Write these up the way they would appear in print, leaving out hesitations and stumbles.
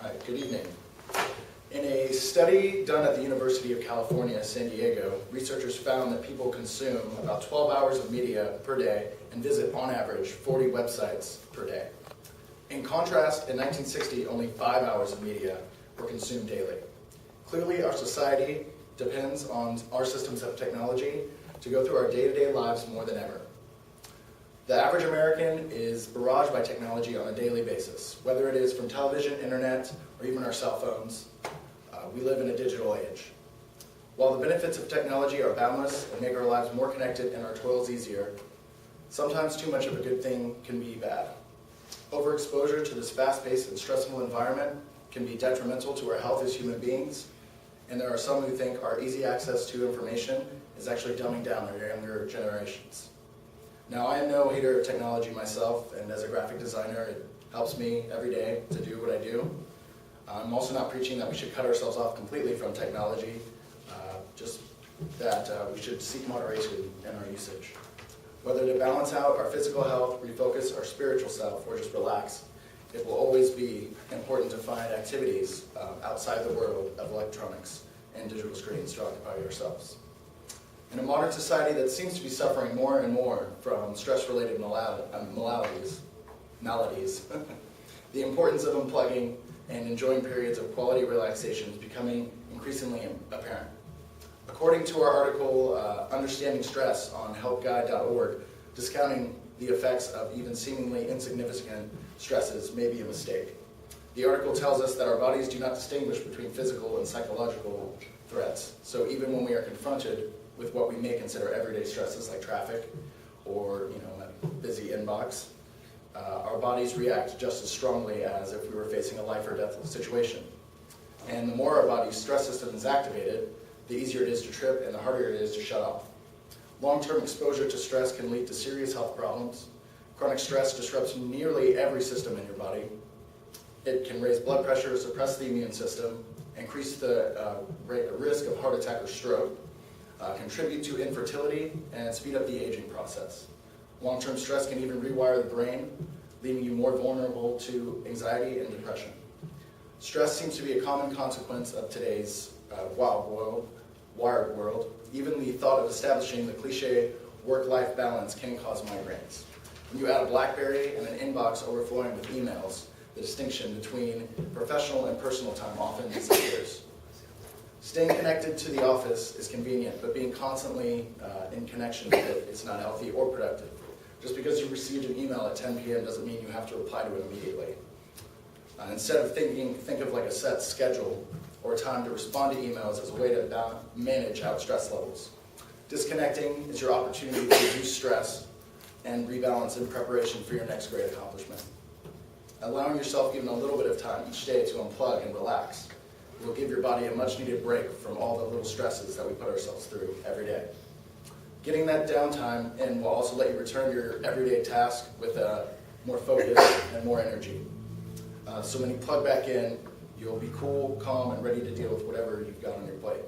Hi, good evening. In a study done at the University of California, San Diego, researchers found that people consume about 12 hours of media per day and visit, on average, 40 websites per day. In contrast, in 1960, only 5 hours of media were consumed daily. Clearly, our society depends on our systems of technology to go through our day-to-day lives more than ever. The average American is barraged by technology on a daily basis, whether it is from television, internet, or even our cell phones. We live in a digital age. While the benefits of technology are boundless and make our lives more connected and our toils easier, sometimes too much of a good thing can be bad. Overexposure to this fast-paced and stressful environment can be detrimental to our health as human beings, and there are some who think our easy access to information is actually dumbing down our younger generations. Now, I am no hater of technology myself, and as a graphic designer, it helps me every day to do what I do. I'm also not preaching that we should cut ourselves off completely from technology, just that we should seek moderation in our usage. Whether to balance out our physical health, refocus our spiritual self, or just relax, it will always be important to find activities outside the world of electronics and digital screens to occupy yourselves. In a modern society that seems to be suffering more and more from stress-related maladies, the importance of unplugging and enjoying periods of quality relaxation is becoming increasingly apparent. According to our article, Understanding Stress on helpguide.org, discounting the effects of even seemingly insignificant stresses may be a mistake. The article tells us that our bodies do not distinguish between physical and psychological threats. So even when we are confronted with what we may consider everyday stresses like traffic or a busy inbox, our bodies react just as strongly as if we were facing a life or death situation. And the more our body's stress system is activated, the easier it is to trip and the harder it is to shut off. Long-term exposure to stress can lead to serious health problems. Chronic stress disrupts nearly every system in your body. It can raise blood pressure, suppress the immune system, increase the risk of heart attack or stroke, contribute to infertility, and speed up the aging process. Long-term stress can even rewire the brain, leaving you more vulnerable to anxiety and depression. Stress seems to be a common consequence of today's wired world. Even the thought of establishing the cliche work-life balance can cause migraines. When you add a BlackBerry and an inbox overflowing with emails, the distinction between professional and personal time often disappears. Staying connected to the office is convenient, but being constantly in connection with it is not healthy or productive. Just because you received an email at 10 p.m. doesn't mean you have to reply to it immediately. Instead of think of like a set schedule or time to respond to emails as a way to manage out stress levels. Disconnecting is your opportunity to reduce stress and rebalance in preparation for your next great accomplishment. Allowing yourself even a little bit of time each day to unplug and relax will give your body a much-needed break from all the little stresses that we put ourselves through every day. Getting that downtime in will also let you return to your everyday task with more focus and more energy. So when you plug back in, you'll be cool, calm, and ready to deal with whatever you've got on your plate.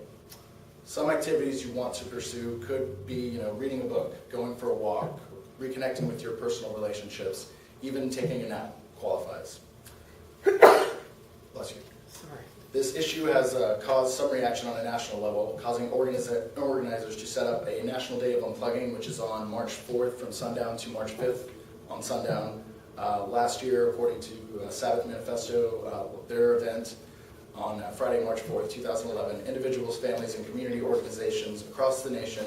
Some activities you want to pursue could be, reading a book, going for a walk, reconnecting with your personal relationships, even taking a nap qualifies. Bless you. Sorry. This issue has caused some reaction on a national level, causing organizers to set up a National Day of Unplugging, which is on March 4th from sundown to March 5th on sundown. Last year, according to Sabbath Manifesto, their event on Friday, March 4th, 2011, individuals, families, and community organizations across the nation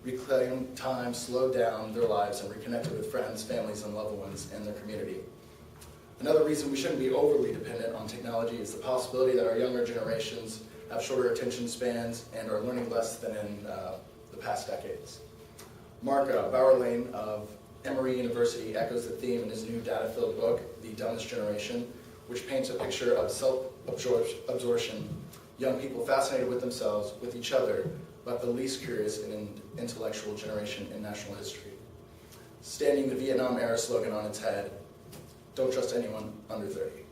reclaimed time, slowed down their lives, and reconnected with friends, families, and loved ones in their community. Another reason we shouldn't be overly dependent on technology is the possibility that our younger generations have shorter attention spans and are learning less than in the past decades. Mark Bauerlein of Emory University echoes the theme in his new data-filled book, The Dumbest Generation, which paints a picture of self-absorption, young people fascinated with themselves, with each other, but the least curious and intellectual generation in national history. Standing the Vietnam-era slogan on its head, "Don't trust anyone under 30."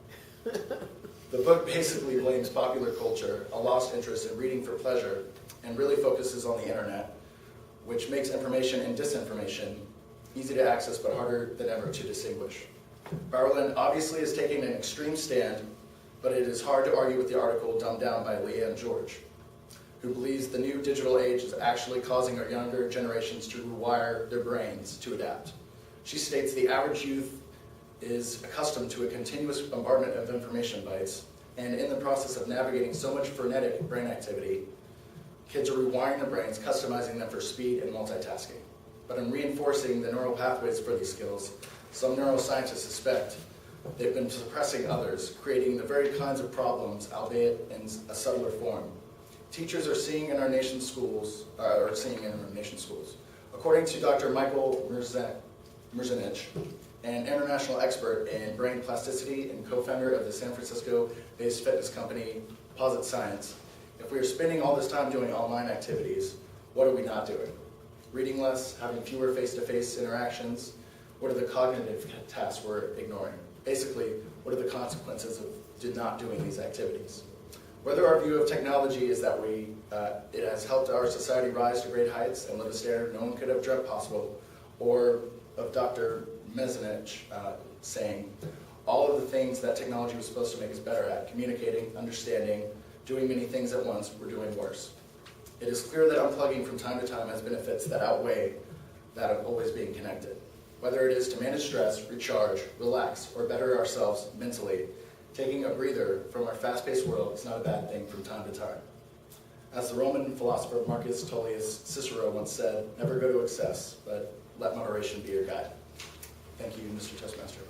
The book basically blames popular culture, a lost interest in reading for pleasure, and really focuses on the internet, which makes information and disinformation easy to access but harder than ever to distinguish. Bauerlein obviously is taking an extreme stand but it is hard to argue with the article dumbed down by Leanne George, who believes the new digital age is actually causing our younger generations to rewire their brains to adapt. She states the average youth is accustomed to a continuous bombardment of information bites, and in the process of navigating so much frenetic brain activity, kids are rewiring their brains, customizing them for speed and multitasking. But in reinforcing the neural pathways for these skills, some neuroscientists suspect they've been suppressing others, creating the very kinds of problems, albeit in a subtler form. Teachers are seeing in our nation's schools. According to Dr. Michael Merzenich, an international expert in brain plasticity and co-founder of the San Francisco-based fitness company Posit Science, if we are spending all this time doing online activities, what are we not doing? Reading less, having fewer face-to-face interactions? What are the cognitive tasks we're ignoring? Basically, what are the consequences of not doing these activities? Whether our view of technology is that it has helped our society rise to great heights and live a standard no one could have dreamt possible, or of Dr. Merzenich saying, all of the things that technology was supposed to make us better at, communicating, understanding, doing many things at once, we're doing worse. It is clear that unplugging from time to time has benefits that outweigh that of always being connected. Whether it is to manage stress, recharge, relax, or better ourselves mentally, taking a breather from our fast-paced world is not a bad thing from time to time. As the Roman philosopher Marcus Tullius Cicero once said, never go to excess, but let moderation be your guide. Thank you, Mr. Toastmaster.